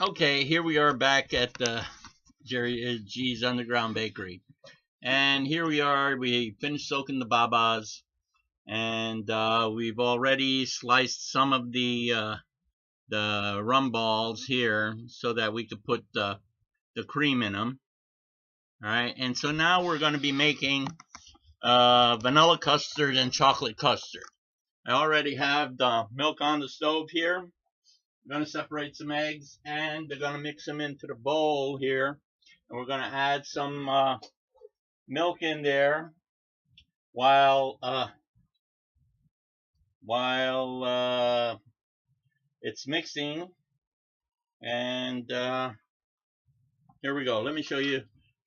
Okay, here we are back at Jerry G's Underground Bakery, and here we are. We finished soaking the babas, and we've already sliced some of the rum balls here so that we could put the cream in them. All right, and so now we're going to be making vanilla custard and chocolate custard. I already have the milk on the stove here. I'm going to separate some eggs, and they're going to mix them into the bowl here. And we're going to add some milk in there while it's mixing. And here we go. Let me show you.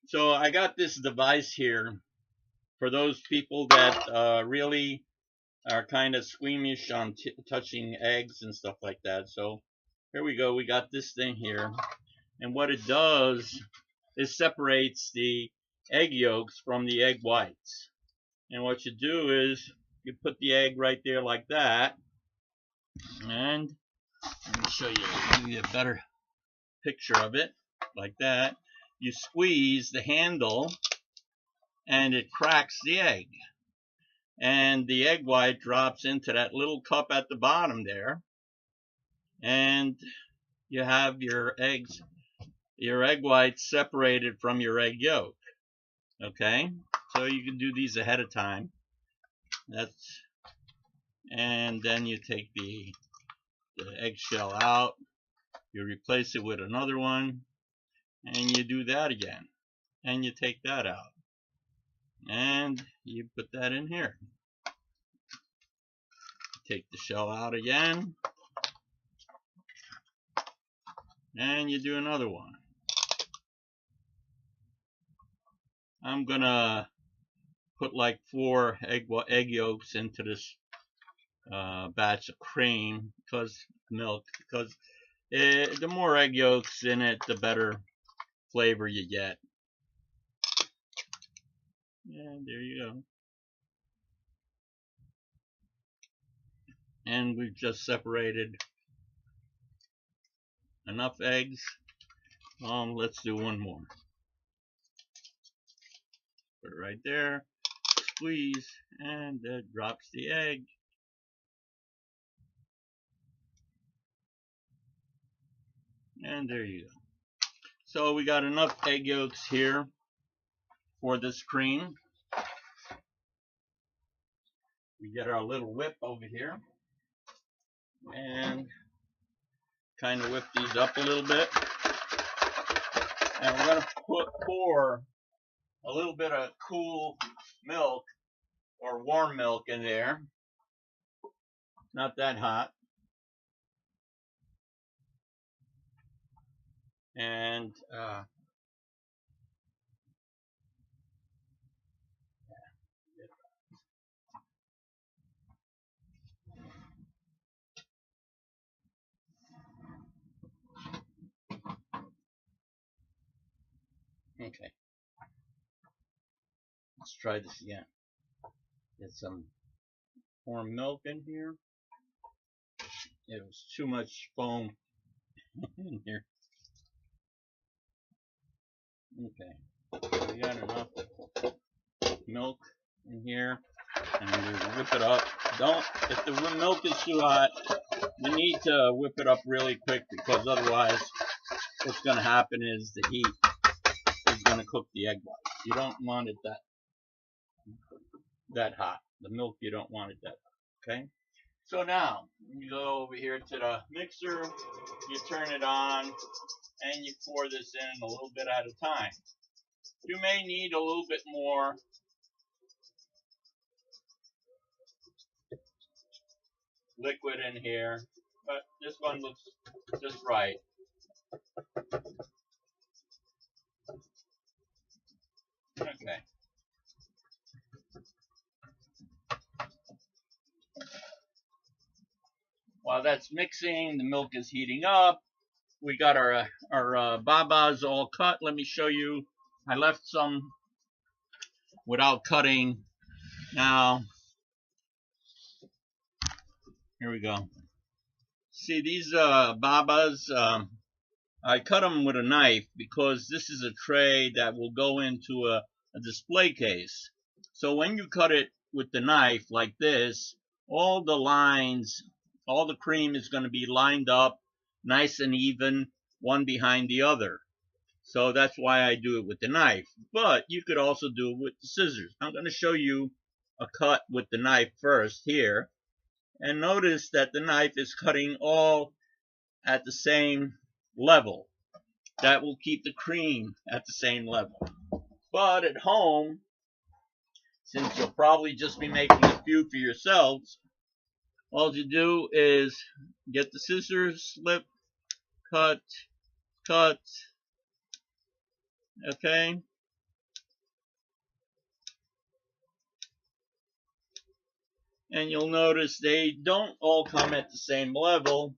So I got this device here for those people that really are kind of squeamish on touching eggs and stuff like that. So here we go. We got this thing here, and what it does is separates the egg yolks from the egg whites. And what you do is you put the egg right there like that, and let me show you, give you a better picture of it, like that. You squeeze the handle and it cracks the egg, and the egg white drops into that little cup at the bottom there, and you have your egg whites separated from your egg yolk. Okay, so you can do these ahead of time. And then you take the eggshell out, you replace it with another one, and you do that again, and you take that out, and you put that in here. Take the shell out again, and you do another one. I'm gonna put like 4 egg yolks into this batch of cream, because the more egg yolks in it, the better flavor you get. And there you go. And we've just separated enough eggs. Let's do one more. Put it right there, squeeze, and that drops the egg. And there you go. So we got enough egg yolks here for this cream. We get our little whip over here and kind of whip these up a little bit. And we're going to pour a little bit of cool milk or warm milk in there. Not that hot. And okay, let's try this again. Get some warm milk in here. It was too much foam in here. Okay, we got enough milk in here, and we whip it up. If the milk is too hot, you need to whip it up really quick, because otherwise what's going to happen is the heat is going to cook the egg white. You don't want it that hot. The milk, you don't want it that hot. Okay? So now, you go over here to the mixer, you turn it on, and you pour this in a little bit at a time. You may need a little bit more liquid in here, but this one looks just right. Okay. While that's mixing, the milk is heating up. We got our babas all cut. Let me show you. I left some without cutting. Now, here we go. See, these babas, I cut them with a knife because this is a tray that will go into a display case. So when you cut it with the knife like this, all the lines, all the cream is going to be lined up nice and even, one behind the other. So that's why I do it with the knife. But you could also do it with the scissors. I'm going to show you a cut with the knife first here. And notice that the knife is cutting all at the same level. That will keep the cream at the same level. But at home, since you'll probably just be making a few for yourselves, all you do is get the scissors, slip, cut, cut, okay? And you'll notice they don't all come at the same level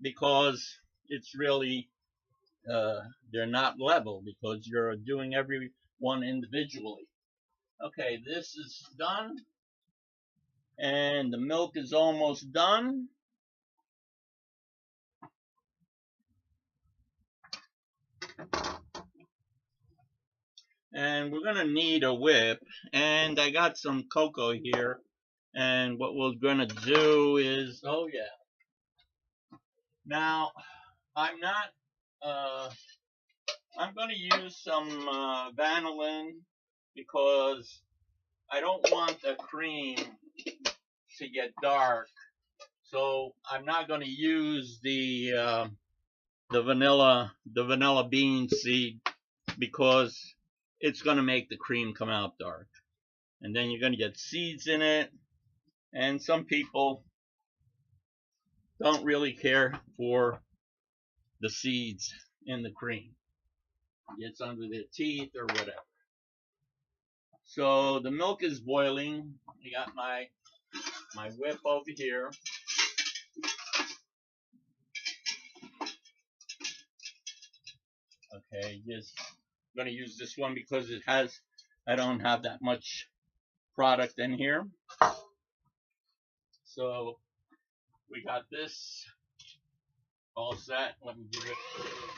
because it's really, they're not level because you're doing every one individually. Okay, this is done. And the milk is almost done. And we're going to need a whip. And I got some cocoa here. And what we're going to do is, oh yeah. Now, I'm going to use some vanillin because I don't want the cream to get dark. So I'm not going to use the vanilla bean seed because it's going to make the cream come out dark. And then you're going to get seeds in it. And some people don't really care for the seeds in the cream. It gets under their teeth or whatever. So the milk is boiling. I got my whip over here. Okay, just I'm going to use this one because I don't have that much product in here. So we got this all set. Let me give it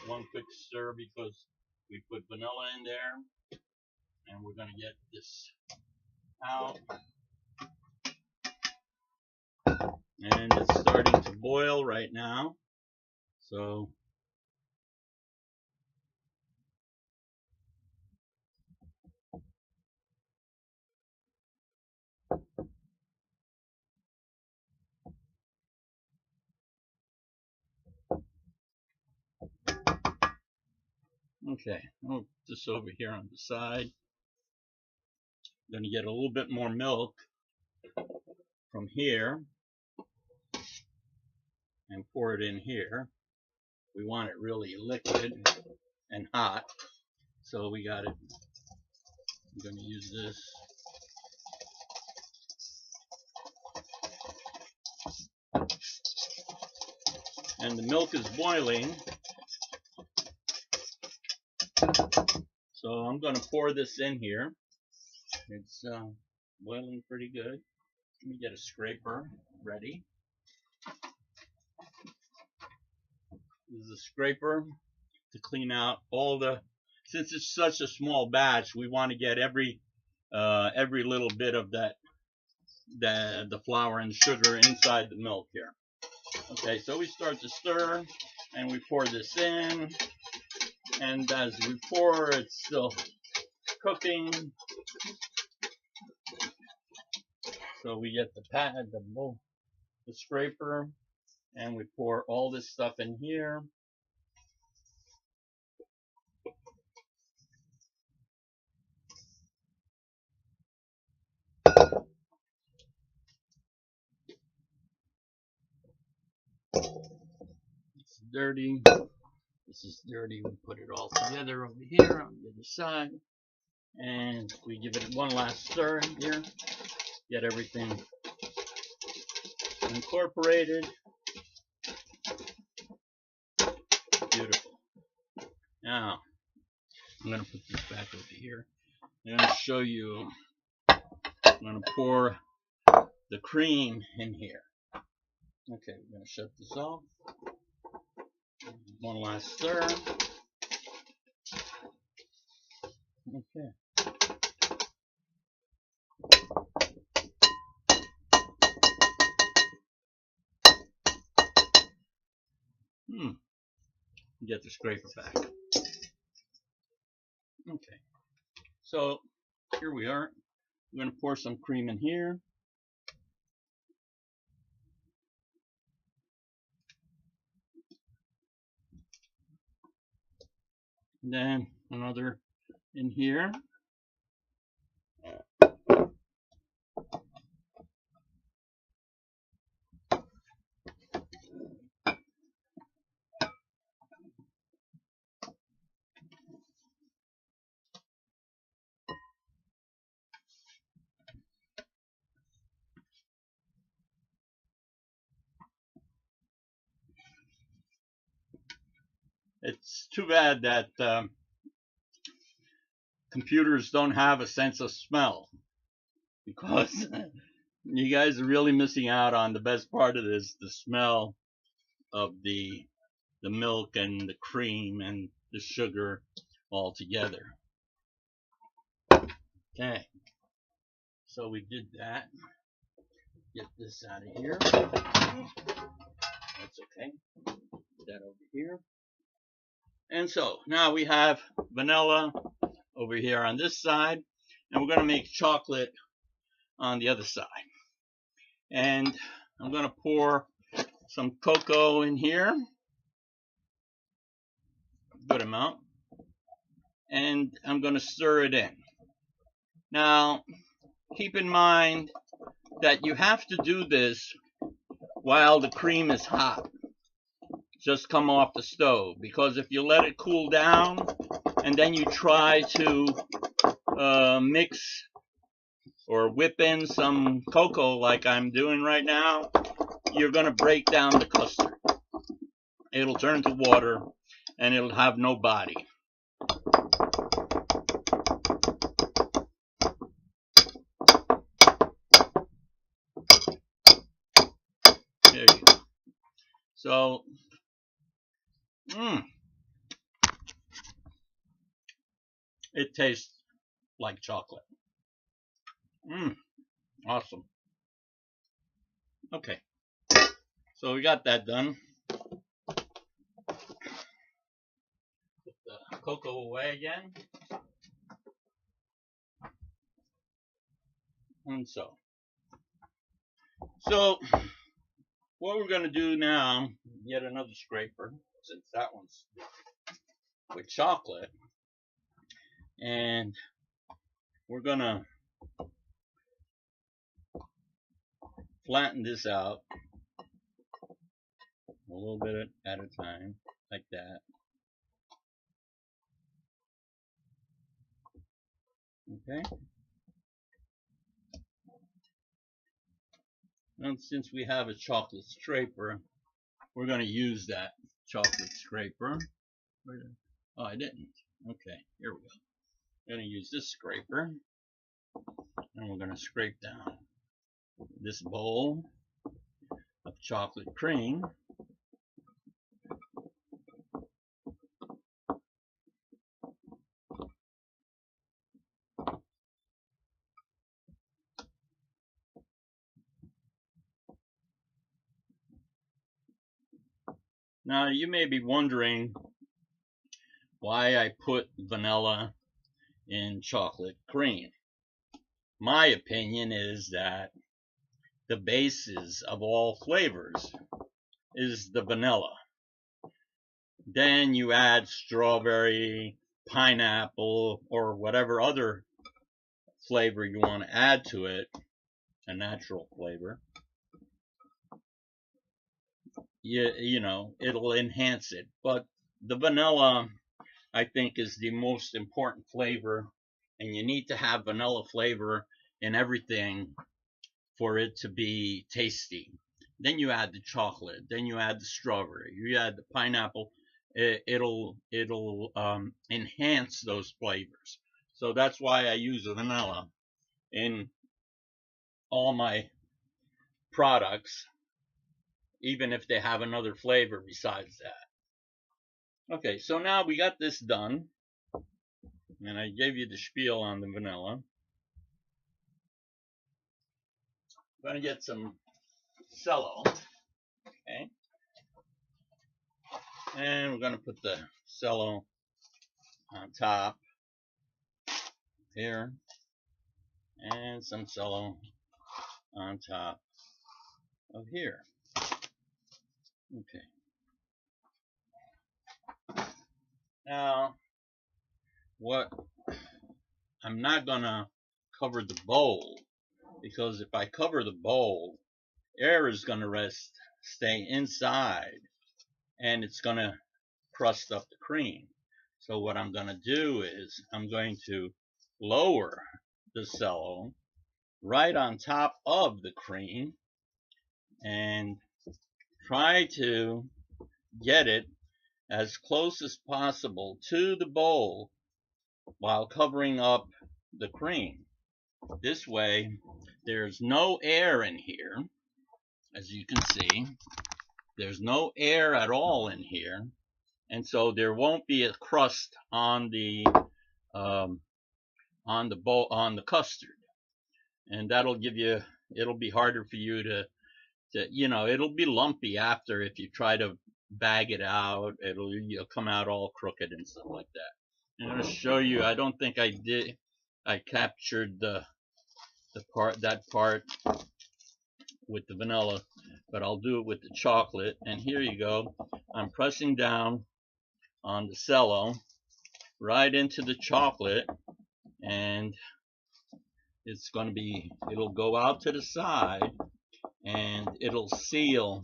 one quick stir because we put vanilla in there. And we're going to get this out. And it's starting to boil right now. So okay, I'll put this over here on the side. I'm going to get a little bit more milk from here and pour it in here. We want it really liquid and hot, so we got it. I'm going to use this. And the milk is boiling, so I'm going to pour this in here. It's boiling pretty good. Let me get a scraper ready. This is a scraper to clean out all the, since it's such a small batch, we want to get every little bit of the flour and sugar inside the milk here. Okay, so we start to stir and we pour this in, and as we pour, it's still cooking. So we get the scraper, and we pour all this stuff in here. It's dirty. This is dirty. We put it all together over here on the other side. And we give it one last stir here. Get everything incorporated. Beautiful. Now, I'm going to put this back over here. I'm going to show you. I'm going to pour the cream in here. Okay, we're going to shut this off. One last stir. Okay. Get the scraper back. Okay. So here we are. I'm going to pour some cream in here. And then another in here. It's too bad that computers don't have a sense of smell, because you guys are really missing out on the best part of this, the smell of the milk and the cream and the sugar all together. Okay, so we did that. Get this out of here. That's okay. Put that over here. And so now we have vanilla over here on this side, and we're going to make chocolate on the other side. And I'm going to pour some cocoa in here, good amount, and I'm going to stir it in. Now, keep in mind that you have to do this while the cream is hot, just come off the stove, because if you let it cool down and then you try to mix or whip in some cocoa like I'm doing right now, you're going to break down the custard. It'll turn to water and it'll have no body. There you go. So, it tastes like chocolate. Awesome. Okay, so we got that done. Put the cocoa away again. And so what we're going to do now, get another scraper, since that one's with chocolate, and we're going to flatten this out a little bit at a time, like that. Okay. And since we have a chocolate scraper, we're going to use that chocolate scraper. Oh, I didn't. Okay, here we go. I'm going to use this scraper, and we're going to scrape down this bowl of chocolate cream. Now, you may be wondering why I put vanilla in chocolate cream. My opinion is that the basis of all flavors is the vanilla. Then you add strawberry, pineapple, or whatever other flavor you want to add to it, a natural flavor. You know, it'll enhance it. But the vanilla, I think, is the most important flavor, and you need to have vanilla flavor in everything for it to be tasty. Then you add the chocolate, then you add the strawberry, you add the pineapple. It'll enhance those flavors. So that's why I use vanilla in all my products, even if they have another flavor besides that. Okay, so now we got this done, and I gave you the spiel on the vanilla. I'm going to get some cello, okay, and we're going to put the cello on top here, and some cello on top of here. Okay. Now, what I'm not gonna cover the bowl, because if I cover the bowl, air is gonna stay inside, and it's gonna crust up the cream. So what I'm gonna do is I'm going to lower the cello right on top of the cream and try to get it as close as possible to the bowl while covering up the cream. This way, there's no air in here. As you can see, there's no air at all in here, and so there won't be a crust on the custard, and that'll give you. It'll be harder for you to it'll be lumpy after if you try to bag it out. You'll come out all crooked and stuff like that. I'm going to show you. I don't think I did. I captured that part with the vanilla, but I'll do it with the chocolate. And here you go. I'm pressing down on the cello right into the chocolate, and it'll go out to the side, and it'll seal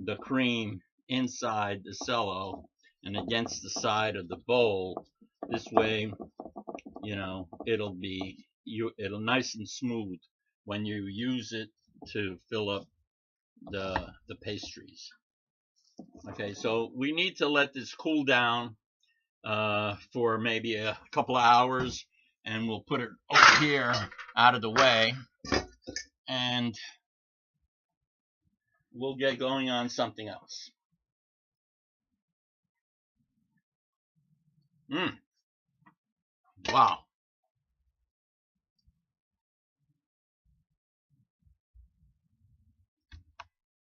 the cream inside the cello and against the side of the bowl. This way, it'll nice and smooth when you use it to fill up the pastries. Okay, so we need to let this cool down for maybe a couple of hours, and we'll put it over here out of the way, and we'll get going on something else. Wow.